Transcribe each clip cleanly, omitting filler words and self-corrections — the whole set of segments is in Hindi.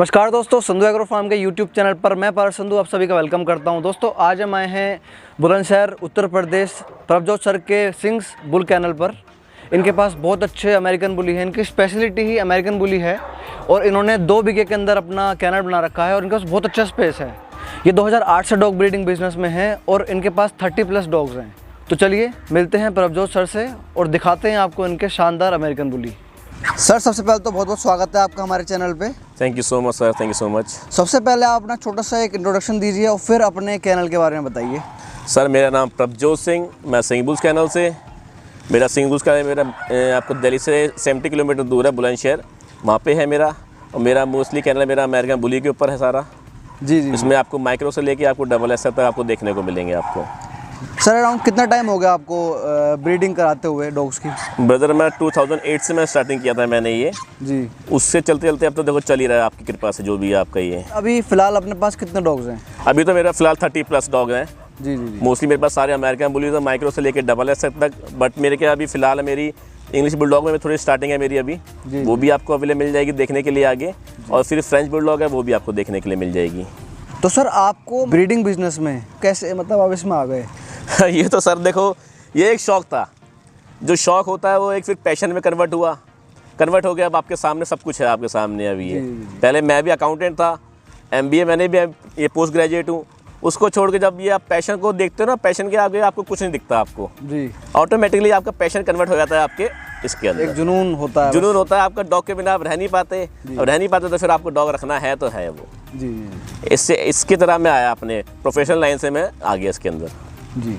नमस्कार दोस्तों, संधू एग्रो फार्म के यूट्यूब चैनल पर मैं पारस संधू आप सभी का वेलकम करता हूं। दोस्तों आज हम आए हैं बुलंदशहर उत्तर प्रदेश प्रभजोत सर के सिंग्स बुल कैनल पर। इनके पास बहुत अच्छे अमेरिकन बुली हैं। इनकी स्पेशलिटी ही अमेरिकन बुली है और इन्होंने 2 बीघे के अंदर अपना कैनल बना रखा है और इनके पास बहुत अच्छा स्पेस है। ये 2008 से डॉग ब्रीडिंग बिजनेस में है और इनके पास 30+ डॉग्स हैं। तो चलिए मिलते हैं प्रभजोत सर से और दिखाते हैं आपको इनके शानदार अमेरिकन बुली। सर सबसे पहले तो बहुत बहुत स्वागत है आपका हमारे चैनल पे। Thank you so much sir, thank you so much. सबसे पहले आप अपना छोटा सा एक इंट्रोडक्शन दीजिए और फिर अपने कैनल के बारे में बताइए। सर मेरा नाम प्रभजोत सिंह, मैं सिंह बुल्स कैनल से। मेरा सिंह बुल्स का मेरा आपको दिल्ली से 70 किलोमीटर दूर है बुलंदशहर, वहाँ पे है मेरा। और मेरा मोस्टली कैनल मेरा अमेरिकन बुली के ऊपर है सारा। जी जी। इसमें आपको माइक्रो से लेके आपको डबल एस तक आपको देखने को मिलेंगे आपको। सर अराउंड कितना टाइम हो गया आपको ब्रीडिंग कराते हुए डॉग्स की? ब्रदर मैं 2008 से मैं स्टार्टिंग किया था मैंने ये जी। उससे चलते चलते अब तो देखो चल ही रहा है आपकी कृपा से जो भी आपका ये। अभी फ़िलहाल अपने पास कितने डॉग्स हैं? अभी तो मेरा फ़िलहाल 30+ डॉग हैं। जी जी। मोस्टली मेरे पास सारे अमेरिकन बुलीज हैं, माइक्रो से लेके डबल एस तक। बट मेरे क्या अभी फ़िलहाल मेरी इंग्लिश बुलडॉग में थोड़ी स्टार्टिंग है मेरी अभी, वो भी आपको अवेलेबल मिल जाएगी देखने के लिए आगे। और फिर फ्रेंच बुलडॉग है वो भी आपको देखने के लिए मिल जाएगी। तो सर आपको ब्रीडिंग बिजनेस में कैसे मतलब आप इसमें आ गए? ये तो सर देखो ये एक शौक़ था। जो शौक़ होता है वो एक फिर पैशन में कन्वर्ट हो गया। अब आपके सामने सब कुछ है आपके सामने अभी ये। पहले मैं भी अकाउंटेंट था, MBA मैंने भी, ये पोस्ट ग्रेजुएट हूँ। उसको छोड़ के जब ये आप पैशन को देखते हो ना, पैशन के आगे आपको कुछ नहीं दिखता आपको जी। ऑटोमेटिकली आपका पैशन कन्वर्ट हो जाता है आपके इसके अंदर। एक जुनून होता है आपका। डॉग के बिना आप रह नहीं पाते, अब रह नहीं पाते तो फिर आपको डॉग रखना है तो है वो जी। इससे इसकी तरह मैं आया अपने प्रोफेशनल लाइन से, मैं आ गया इसके अंदर जी।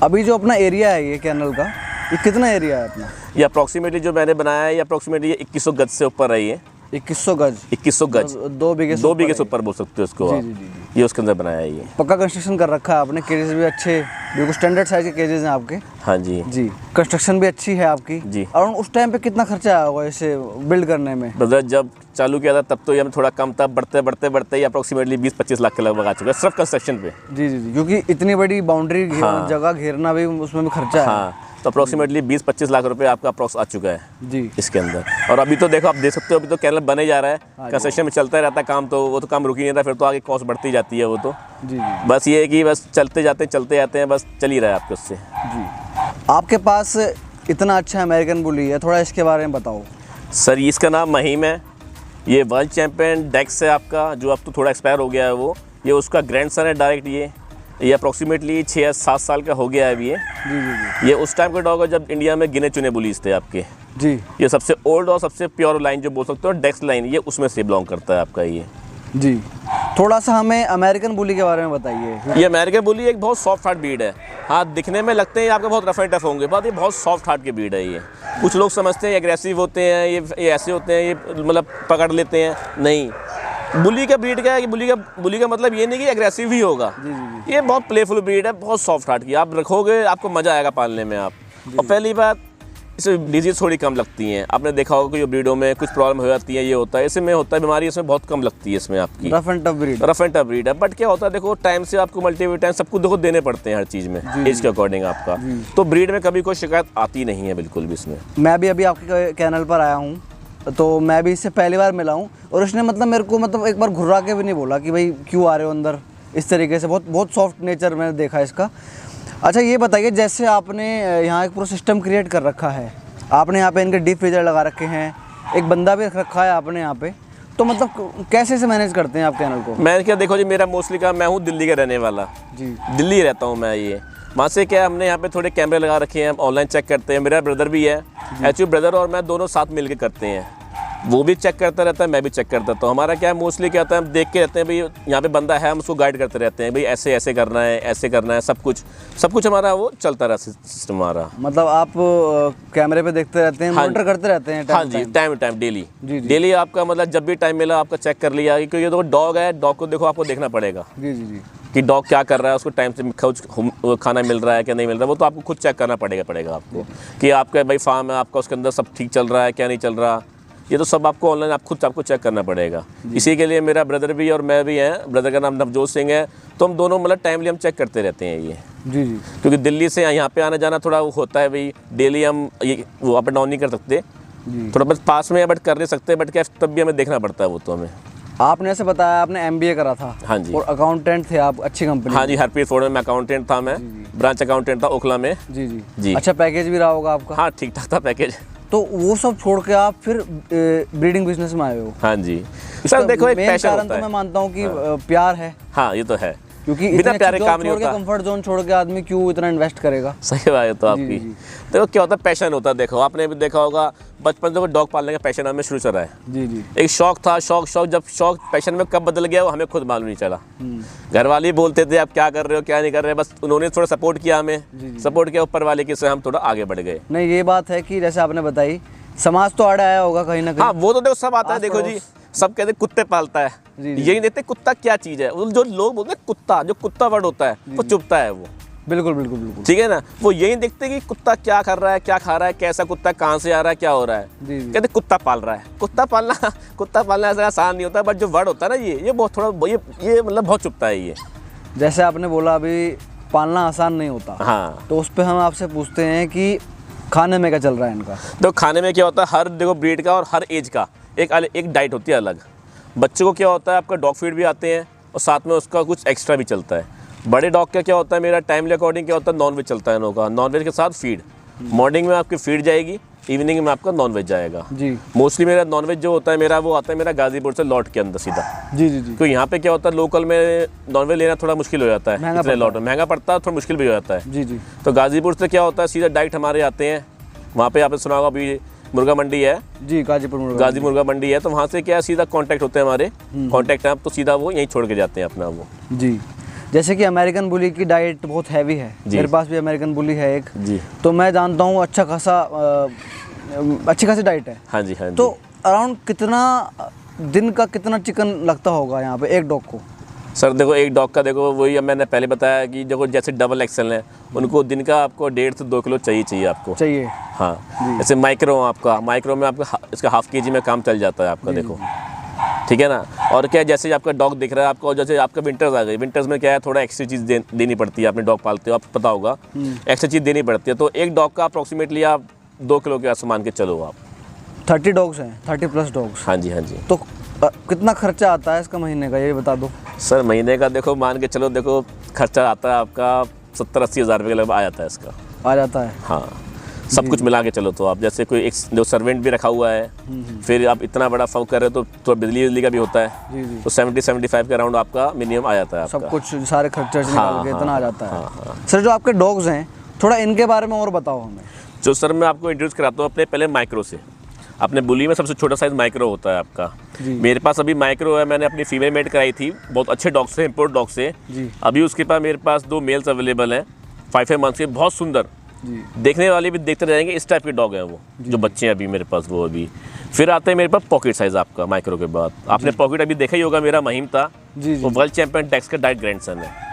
अभी जो अपना एरिया है ये कैनल का, ये कितना एरिया है अपना? ये अप्रॉक्सीमेटली जो मैंने बनाया है ये अप्रॉक्सीमेटली 2100 गज से ऊपर है ये। 2100 गज? 2100 गज, 2 बीघे से ऊपर बोल सकते हो इसको आप। ये उसके अंदर बनाया है ये। पक्का कंस्ट्रक्शन कर रखा है आपने, केजेस भी अच्छे, बिल्कुल स्टैंडर्ड साइज के केजेस हैं आपके। हाँ जी जी। कंस्ट्रक्शन भी अच्छी है आपकी जी। और उस टाइम पे कितना खर्चा आया होगा इसे बिल्ड करने में? ब्रदर जब चालू किया था तब तो ये थोड़ा कम था, बढ़ते ही अप्रॉक्सीमेटली 20-25 लाख के लगभग आ चुका है सिर्फ कंस्ट्रक्शन पे। जी जी जी, क्योंकि इतनी बड़ी बाउंड्री जगह घेरना भी उसमें भी खर्चा है। हाँ, तो अप्रॉक्सीमेटली 20-25 लाख रुपए आपका अप्रॉक्स आ चुका है जी इसके अंदर। और अभी तो देखो आप देख सकते हो अभी तो कैनल बने जा रहा है, कंस्ट्रक्शन में चलता रहता है काम, तो वो तो काम रुक ही नहीं था, फिर तो आगे कॉस्ट बढ़ती जाती है वो तो जी। बस ये है कि बस चलते जाते हैं, बस चल ही रहा है आपके उससे जी। आपके पास इतना अच्छा अमेरिकन बुली है, थोड़ा इसके बारे में बताओ। सर इसका नाम महिम है, ये वर्ल्ड चैम्पियन डेक्स है आपका, जो अब तो थोड़ा एक्सपायर हो गया है वो। ये उसका ग्रैंड सन है डायरेक्ट। ये अप्रॉक्सीमेटली 6-7 साल का हो गया है अभी ये जी। ये उस टाइम के डॉग है जब इंडिया में गिने चुने बुलीज थे आपके जी। ये सबसे ओल्ड और सबसे प्योर लाइन जो बोल सकते हो डेक्स लाइन, ये उसमें से बिलोंग करता है आपका ये जी। थोड़ा सा हमें अमेरिकन बुली के बारे में बताइए। ये अमेरिकन बुली एक बहुत सॉफ्ट हार्ट ब्रीड है। हाँ दिखने में लगते हैं आपके बहुत रफ एंड टफ होंगे, बात ये बहुत सॉफ्ट हार्ट की ब्रीड है ये। कुछ लोग समझते हैं एग्रेसिव होते हैं, ये ऐसे होते हैं, ये मतलब पकड़ लेते हैं, नहीं। बुली का ब्रीड क्या है कि बुली का मतलब ये नहीं कि एग्रेसिव ही होगा जी। ये बहुत प्लेफुल ब्रीड है, बहुत सॉफ्ट हार्ट की। आप रखोगे आपको मज़ा आएगा पालने में आप। और पहली बात इसमें डिजीज़ थोड़ी कम लगती हैं। आपने देखा होगा कि ब्रीडों में कुछ प्रॉब्लम हो जाती है, ये होता है, इसमें होता है बीमारी इसमें बहुत कम लगती है इसमें आपकी। रफ एंड टफ ब्रीड है। बट क्या होता है देखो टाइम से आपको मल्टीविटामिन सब कुछ देखो देने पड़ते हैं हर चीज़ में एज के अकॉर्डिंग आपका। तो ब्रीड में कभी कोई शिकायत आती नहीं है बिल्कुल भी इसमें। मैं भी अभी आपके कैनल पर आया हूँ तो मैं भी इससे पहली बार मिला हूँ और उसने मतलब मेरे को मतलब एक बार घुर्रा के भी नहीं बोला कि भाई क्यों आ रहे हो अंदर, इस तरीके से बहुत सॉफ्ट नेचर मैंने देखा इसका। अच्छा ये बताइए, जैसे आपने यहाँ एक पूरा सिस्टम क्रिएट कर रखा है, आपने यहाँ पे इनके डीप फ्रीजर लगा रखे हैं, एक बंदा भी रख रखा है आपने यहाँ पे, तो मतलब कैसे से मैनेज करते हैं आप कैनल को? मैं क्या देखो जी, मेरा मोस्टली का मैं हूँ दिल्ली का रहने वाला जी, दिल्ली रहता हूँ मैं। ये वहाँ से क्या हमने यहाँ पे थोड़े कैमरे लगा रखे हैं, ऑनलाइन चेक करते हैं। मेरा ब्रदर भी है, एक्चुअली ब्रदर और मैं दोनों साथ मिल के करते हैं। वो भी चेक करता रहता है, मैं भी चेक करता। तो हमारा क्या है मोस्टली क्या होता है, हम देख के रहते हैं भाई यहाँ पे बंदा है, हम उसको गाइड करते रहते हैं भाई ऐसे करना है, ऐसे करना है, सब कुछ हमारा वो चलता रहा सिस्टम हमारा। मतलब आप कैमरे पे देखते रहते हैं, मॉनिटर करते रहते हैं? हाँ जी, टाइम डेली आपका मतलब जब भी टाइम मिला आपका चेक कर लिया, क्योंकि ये तो डॉग है, डॉग को देखो आपको देखना पड़ेगा जी कि डॉग क्या कर रहा है, उसको टाइम से खाना मिल रहा है क्या नहीं मिल रहा है, वो तो आपको खुद चेक करना पड़ेगा आपको कि आपका भाई फार्म है आपका, उसके अंदर सब ठीक चल रहा है क्या नहीं चल रहा। ये तो सब आपको ऑनलाइन आपको चेक करना पड़ेगा। इसी के लिए मेरा ब्रदर भी और मैं भी हैं, ब्रदर का नाम नवजोत सिंह है, तो हम दोनों मतलब टाइमली हम चेक करते रहते हैं ये जी। क्योंकि दिल्ली से यहाँ पे आना जाना थोड़ा वो होता है भाई, डेली हम ये वो अप एंड डाउन नहीं कर सकते, थोड़ा बस पास में है बट कर नहीं सकते, बट क्या तब भी हमें देखना पड़ता है वो तो हमें आपने ऐसे बताया आपने एमबीए करा था। हाँ जी। और अकाउंटेंट थे आप अच्छी कंपनी। हाँ जी, हरप्रीत फोर्ड में मैं अकाउंटेंट था, मैं ब्रांच अकाउंटेंट था ओखला में। जी जी जी। अच्छा पैकेज भी रहा होगा आपका। हाँ ठीक ठाक था पैकेज। तो वो सब छोड़ के आप फिर ब्रीडिंग बिजनेस में आए हो। हाँ जी सर, देखो एक पैशन कारण होता तो है। मैं मानता हूँ कि प्यार है। हाँ ये तो है, क्योंकि बिना इतने प्यारे जॉब काम नहीं छोड़ के, होता। कंफर्ट जोन छोड़ के आदमी क्यों इतना इन्वेस्ट करेगा। सही बात है तो आपकी। जी। देखो क्या होता है, पैशन होता है। देखो आपने भी देखा होगा, बचपन से डॉग पालने का पैशन हमें शुरू से रहा है। जी जी। एक शौक था, शौक जब शौक पैशन में कब बदल गया वो हमें खुद मालूम नहीं चला। घर वाले बोलते थे आप क्या कर रहे हो क्या नहीं कर रहे, बस उन्होंने थोड़ा सपोर्ट किया हमें, सपोर्ट किया ऊपर वाले के, से हम थोड़ा आगे बढ़ गए। नहीं ये बात है कि जैसे आपने बताई समाज तो आड़े आया होगा कहीं ना कहीं। हाँ वो तो देखो सब आता है। देखो जी, सब कहते हैं कुत्ते पालता है, जी। यही देखते कुत्ता क्या चीज़ है। वो जो लोग बोलते हैं कुत्ता, जो कुत्ता वर्ड होता है वो चुभता है वो। बिल्कुल बिल्कुल बिल्कुल। ठीक है ना, वो यही देखते कि कुत्ता क्या कर रहा है, क्या खा रहा है, कैसा कुत्ता, कहाँ से आ रहा है, क्या हो रहा है। जी जी। कहते कुत्ता पाल रहा है। कुत्ता पालना ऐसा आसान नहीं होता, बट जो वर्ड होता है ना ये बहुत थोड़ा ये मतलब बहुत चुभता है ये। जैसे आपने बोला अभी पालना आसान नहीं होता। हाँ तो उस पर हम आपसे पूछते हैं कि खाने में क्या चल रहा है इनका। तो खाने में क्या होता है, हर देखो ब्रीड का और हर एज का एक डाइट होती है अलग। बच्चों को क्या होता है, आपका डॉग फीड भी आते हैं और साथ में उसका कुछ एक्स्ट्रा भी चलता है। बड़े डॉग का क्या होता है, मेरा टाइमली अकॉर्डिंग क्या होता है, नॉनवेज चलता है इनका। नॉनवेज के साथ फीड, मॉर्निंग में आपकी फीड जाएगी, इवनिंग में आपका नॉनवेज जाएगा। जी। मोस्टली मेरा नॉनवेज जो होता है मेरा वो आता है मेरा गाजीपुर से लॉट के अंदर सीधा। जी जी जी। तो यहाँ पे क्या होता है, लोकल में नॉनवेज लेना थोड़ा मुश्किल हो जाता है, महंगा इतने लॉट में महंगा पड़ता है, थोड़ा मुश्किल भी हो जाता है। जी जी। तो गाजीपुर से क्या होता है, सीधा डाइट हमारे आते हैं। वहाँ पे आपने सुना होगा अभी मुर्गा मंडी है जी, गाजीपुर मुर्गा मंडी है, तो वहाँ से क्या सीधा कांटेक्ट होते हैं हमारे, कांटेक्ट है, तो सीधा वो यहीं छोड़ के जाते हैं अपना वो। जी। जैसे कि अमेरिकन बुली की डाइट बहुत हैवी है, मेरे पास भी अमेरिकन बुली है एक जी। तो मैं जानता हूँ अच्छी खासी डाइट है। हाँ जी हाँ जी। तो अराउंड कितना दिन का कितना चिकन लगता होगा यहाँ पे एक डॉग को। सर देखो एक डॉग का देखो वही अब मैंने पहले बताया कि देखो जैसे डबल एक्सल है उनको दिन का आपको 1.5 से 2 किलो चाहिए आपको। चाहिए। हाँ जैसे माइक्रो में आपका इसका हाफ केजी में काम चल जाता है आपका। देखो ठीक है ना। और क्या जैसे आपका डॉग दिख रहा है आपको, जैसे आपका विंटर्स आ गई, विंटर्स में क्या है थोड़ा एक्स्ट्रा चीज़ देनी पड़ती है। आपने डॉग पालते हो आपको पता होगा, एक्स्ट्रा चीज़ देनी पड़ती है। तो एक डॉग का अप्रॉक्सीमेटली आप 2 किलो के आसमान के चलो आप। 30 डॉग्स हैं, 30+ डॉग्स। हाँ जी हाँ जी। तो कितना खर्चा आता है इसका महीने का, ये बता दो। सर महीने का देखो मान के चलो, देखो खर्चा आता है आपका 70-80 हज़ार रुपये के लगभग आ जाता है इसका। आ जाता है। हाँ सब कुछ मिला के चलो तो आप, जैसे कोई एक जो सर्वेंट भी रखा हुआ है, फिर आप इतना बड़ा फॉर्म कर रहे हो तो बिजली का भी होता है। जी जी। तो 70-75 के अराउंड आपका मिनिमम आ जाता है आपका। सब कुछ सारे खर्चे निकाल के इतना आ जाता है। हाँ। सर जो आपके डॉग्स हैं थोड़ा इनके बारे में और बताओ हमें। जो सर मैं आपको इंट्रोड्यूस कराता हूँ अपने पहले माइक्रो से। अपने बुली में सबसे छोटा साइज़ माइक्रो होता है आपका। मेरे पास अभी माइक्रो है, मैंने अपनी फीमेल मेड कराई थी, बहुत अच्छे डॉग से, इम्पोर्ट डॉग से। अभी उसके पास मेरे पास 2 मेल्स अवेलेबल हैं 5 मंथ्स के, बहुत सुंदर। देखने वाले भी देखते रहेंगे, इस टाइप के डॉग हैं वो जो बच्चे हैं अभी मेरे पास वो अभी। फिर आते हैं मेरे पास पॉकेट साइज़ आपका माइक्रो के बाद। आपने पॉकेट अभी देखा ही होगा, मेरा महिम था, वो वर्ल्ड चैंपियन डेक्स का डाइट ग्रैंडसन है।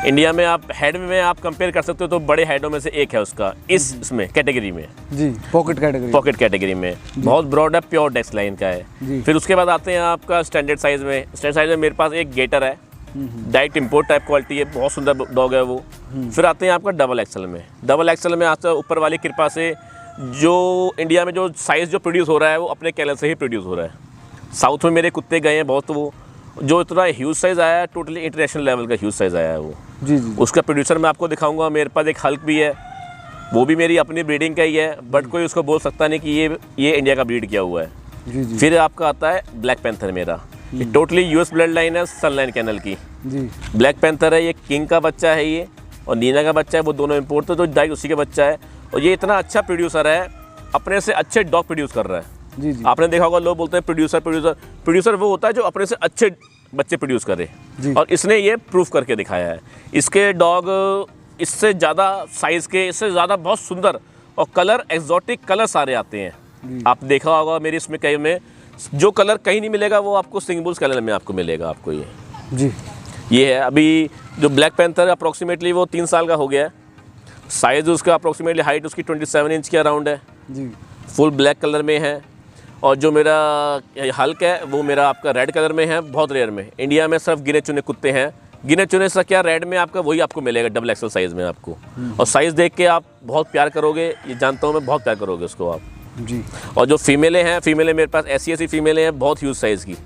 इंडिया में आप हेड में आप कंपेयर कर सकते हो तो बड़े हेडों में से एक है उसका इसमें कैटेगरी में। जी पॉकेट कैटेगरी में बहुत ब्रॉड है, प्योर डेक्स लाइन का है। फिर उसके बाद आते हैं आपका स्टैंडर्ड साइज में। स्टैंडर्ड साइज में मेरे पास एक गेटर है, डाइट इम्पोर्ट टाइप क्वालिटी है, बहुत सुंदर डॉग है वो। फिर आते हैं आपका डबल एक्सल में। डबल एक्सल में आज ऊपर वाली कृपा से जो इंडिया में जो साइज़ जो प्रोड्यूस हो रहा है वो अपने कैनल से ही प्रोड्यूस हो रहा है। साउथ में मेरे कुत्ते गए हैं बहुत, वो जो इतना ह्यूज साइज़ आया है, टोटली इंटरनेशनल लेवल का ह्यूज साइज़ आया है वो। जी जी। उसका प्रोड्यूसर मैं आपको दिखाऊंगा। मेरे पास एक हल्क भी है, वो भी मेरी अपनी ब्रीडिंग का ही है, बट कोई उसको बोल सकता नहीं कि ये इंडिया का ब्रीड किया हुआ है। जी जी। फिर आपका आता है ब्लैक पैंथर मेरा, ये टोटली यूएस ब्लड लाइन है, सनलाइन कैनल की। जी। ब्लैक पैंथर है, ये किंग का बच्चा है ये, और नीना का बच्चा है, वो दोनों इम्पोर्ट थे, तो डाइट उसी का बच्चा है। और ये इतना अच्छा प्रोड्यूसर है, अपने से अच्छे डॉग प्रोड्यूस कर रहा है। जी जी। आपने देखा होगा लोग बोलते हैं प्रोड्यूसर वो होता है जो अपने से अच्छे बच्चे प्रोड्यूस करे, और इसने ये प्रूफ करके दिखाया है। इसके डॉग इससे ज़्यादा साइज़ के, इससे ज़्यादा बहुत सुंदर, और कलर एक्जॉटिक कलर सारे आते हैं। आप देखा होगा मेरी इसमें कई में जो कलर कहीं नहीं मिलेगा वो आपको सिंगबुल्स कलर में आपको मिलेगा आपको ये। जी। ये है अभी जो ब्लैक पैंथर अप्रॉक्सीमेटली वो 3 साल का हो गया है। साइज़ उसका अप्रॉक्सीमेटली हाइट उसकी 27 इंच के अराउंड है जी। फुल ब्लैक कलर में है। और जो मेरा हल्क है वो मेरा आपका रेड कलर में है, बहुत रेयर में। इंडिया में सिर्फ गिने चुने कुत्ते हैं, गिने चुने सा क्या रेड में आपका वही आपको मिलेगा डबल एक्सल साइज़ में आपको। और साइज़ देख के आप बहुत प्यार करोगे, ये जानता हूँ मैं, बहुत प्यार करोगे उसको आप। जी। और जो फीमेलें हैं मेरे पास ऐसी फीमेलें हैं बहुत ह्यूज साइज़ की,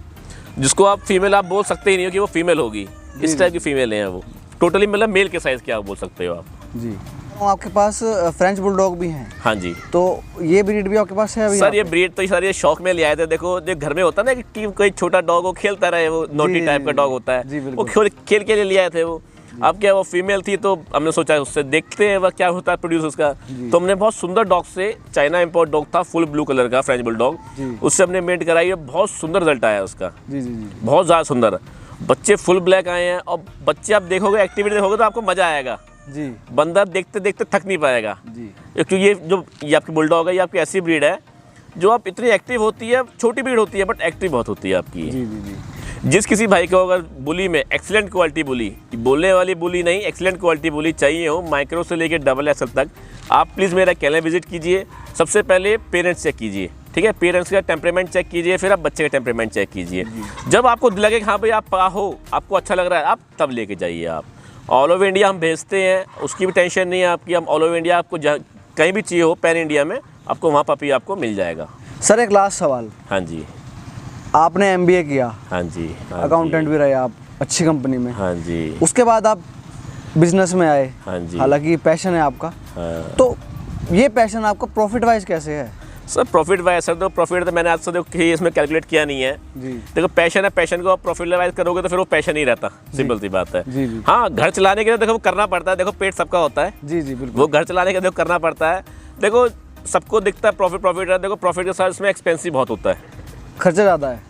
जिसको आप फीमेल आप बोल सकते ही नहीं हो कि वो फीमेल होगी, इस टाइप की फीमेल है वो, टोटली मतलब मेल के साइज़ के आप बोल सकते हो आप जी। आपके पास फ्रेंच बुलडॉग भी हैं? हाँ जी। तो ये ब्रीड भी आपके पास है अभी? सर ये ब्रीड तो सर ये शौक में ले आए थे। देखो जो घर में होता है ना कि टीम कोई छोटा डॉग वो खेलता रहे, वो नोटी टाइप का डॉग होता है, वो खेल के लिए ले आए थे वो। अब क्या वो फीमेल थी तो हमने सोचा उससे देखते हैं वह क्या होता है प्रोड्यूस उसका। तो हमने बहुत सुंदर डॉग से, चाइना इम्पोर्ट डॉग था, फुल ब्लू कलर का फ्रेंच बुलडॉग, उससे हमने मेट कराई है। बहुत सुंदर रिजल्ट आया उसका, बहुत ज़्यादा सुंदर। बच्चे फुल ब्लैक आए हैं और बच्चे आप देखोगे, एक्टिविटी देखोगे तो आपको मज़ा आएगा जी। बंदा देखते देखते थक नहीं पाएगा जी। क्योंकि ये आपकी बुलडॉग है, ये आपकी ऐसी ब्रीड है जो आप इतनी एक्टिव होती है, छोटी ब्रीड होती है बट एक्टिव बहुत होती है आपकी जी जी जी। जिस किसी भाई को अगर बुली में एक्सीलेंट क्वालिटी बुली, बोलने वाली बुली नहीं, एक्सीलेंट क्वालिटी बुली चाहिए हो, माइक्रो से लेकर XXL तक, आप प्लीज़ मेरा कैनल विजिट कीजिए। सबसे पहले पेरेंट्स चेक कीजिए, ठीक है, पेरेंट्स का टेम्परेमेंट चेक कीजिए, फिर आप बच्चे का टेम्परेमेंट चेक कीजिए। जब आपको लगे कि हाँ भाई आप हो, आपको अच्छा लग रहा है, आप तब लेके जाइए। आप ऑल ओवर इंडिया हम भेजते हैं, उसकी भी टेंशन नहीं है आपकी। हम ऑल ओवर इंडिया आपको कहीं भी चाहिए हो पैन इंडिया में, आपको वहाँ पपी आपको मिल जाएगा। सर एक लास्ट सवाल। हाँ जी। आपने MBA किया? हाँ जी। अकाउंटेंट भी रहे आप अच्छी कंपनी में? हाँ जी। उसके बाद आप बिजनेस में आए? हाँ जी। हालांकि पैशन है आपका। हाँ। तो ये पैशन आपका प्रॉफिट वाइज कैसे है? सर प्रॉफिट वाइज सर, तो प्रॉफिट तो मैंने आज से देखो इसमें कैलकुलेट किया नहीं है जी। देखो पैशन है, पैशन को आप प्रॉफिट वाइज करोगे तो फिर वो पैशन ही रहता, सिंपल सी बात है जी जी। हाँ घर चलाने के लिए देखो करना पड़ता है, देखो पेट सबका होता है जी जी बिल्कुल, वो घर चलाने के लिए देखो करना पड़ता है। देखो सबको दिखता है प्रॉफिट है, देखो प्रॉफिट के साथ इसमें एक्सपेंसिव बहुत होता है, खर्चा ज़्यादा है।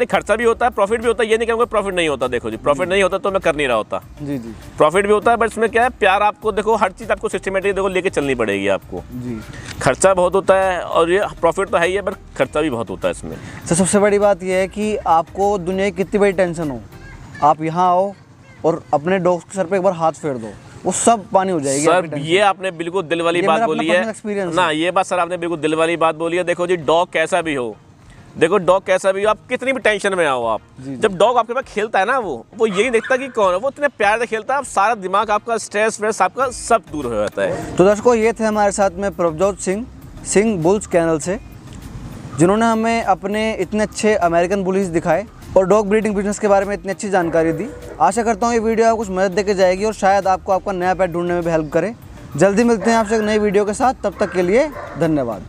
खर्चा भी होता है, प्रॉफिट भी होता है, ये नहीं कहूँगा प्रॉफिट नहीं होता। देखो जी प्रॉफिट नहीं होता तो मैं कर नहीं रहा होता जी जी। प्रॉफिट भी होता है बट इसमें क्या है, प्यार आपको देखो हर चीज़ आपको सिस्टमेटिक देखो लेके चलनी पड़ेगी आपको जी। खर्चा बहुत होता है और ये प्रॉफिट तो है ही है बट खर्चा भी बहुत होता है इसमें। तो सबसे बड़ी बात यह है कि आपको दुनिया की कितनी बड़ी टेंशन हो, आप यहाँ आओ और अपने डॉग के सर पे एक बार हाथ फेर दो, वो सब पानी हो जाएगी। सर ये आपने बिल्कुल दिल वाली बात बोली है ना, ये बात सर आपने बिल्कुल दिल वाली बात बोली है। देखो जी डॉग कैसा भी हो, देखो डॉग कैसा भी हो, आप कितनी भी टेंशन में आओ आप, जब डॉग आपके पास खेलता है ना वो यही देखता कि कौन है, वो इतने प्यार से खेलता है, आप सारा दिमाग आपका स्ट्रेस व्रेस आपका सब दूर हो जाता है। तो दर्शकों ये थे हमारे साथ में प्रभजोत सिंह बुल्स कैनल से, जिन्होंने हमें अपने इतने अच्छे अमेरिकन बुलीज दिखाए और डॉग ब्रीडिंग बिजनेस के बारे में इतनी अच्छी जानकारी दी। आशा करता हूँ ये वीडियो आपको कुछ मदद देके जाएगी और शायद आपको आपका नया पेट ढूंढने में भी हेल्प करे। जल्दी मिलते हैं आपसे एक नई वीडियो के साथ, तब तक के लिए धन्यवाद।